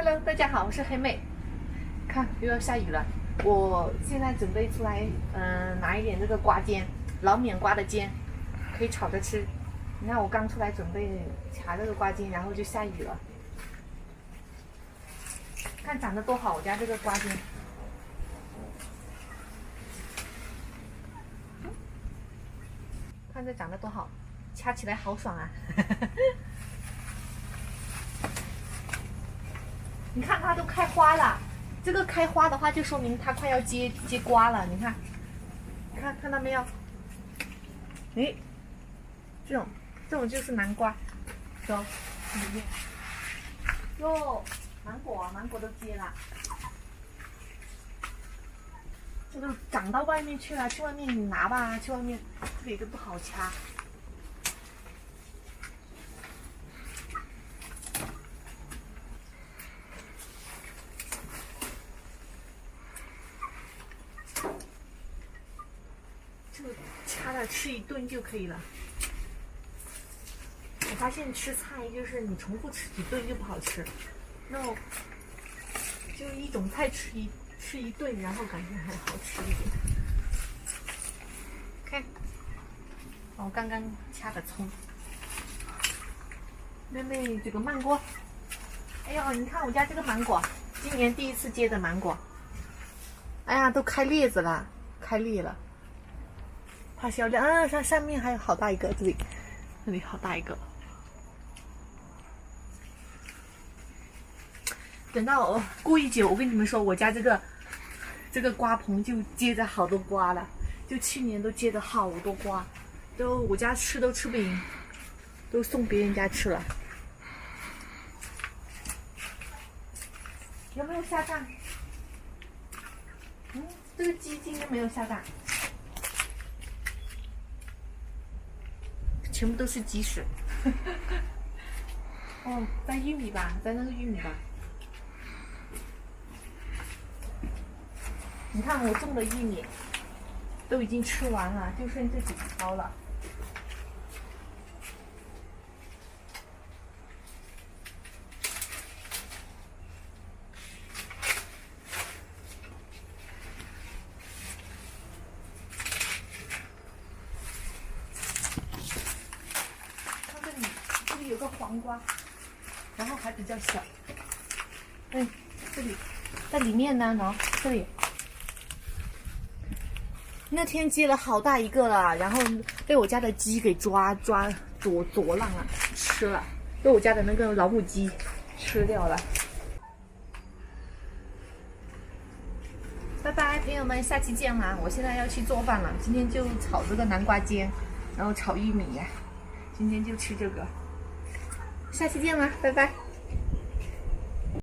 Hello， 大家好，我是黑妹。看又要下雨了，我现在准备出来，拿一点这个瓜尖，老缅瓜的尖，可以炒着吃。你看我刚出来准备掐这个瓜尖，然后就下雨了。看长得多好，我家这个瓜尖。看这长得多好，掐起来好爽啊！你看它都开花了，这个开花的话就说明它快要结瓜了。你看，看到没有？哎，这种就是南瓜，走里面。哟，芒果都结了，这都长到外面去了，去外面拿吧，去外面这里都不好掐。掐了吃一顿就可以了。我发现吃菜就是你重复吃几顿就不好吃，那就一种菜吃一顿，然后感觉还好吃一点。看，我刚刚掐的葱，妹妹这个芒果，哎呦，你看我家这个芒果，今年第一次结的芒果，哎呀，都开裂子了，开裂了。怕销量啊！上面还有好大一个，这里好大一个。等到我过一节，我跟你们说，我家这个瓜棚就结着好多瓜了，就去年都结着好多瓜，都我家吃都吃不赢，都送别人家吃了。有没有下蛋？这个鸡今天没有下蛋。全部都是鸡屎。哦，摘玉米吧，摘那个玉米吧。你看我种的玉米都已经吃完了，就剩这几包了。有个黄瓜，然后还比较小。这里在里面呢，然后这里那天结了好大一个了，然后被我家的鸡给啄烂了，吃了，被我家的那个老母鸡吃掉了。拜拜，朋友们，下期见啦！我现在要去做饭了，今天就炒这个南瓜尖，然后炒玉米呀，今天就吃这个。下期见啦，拜拜。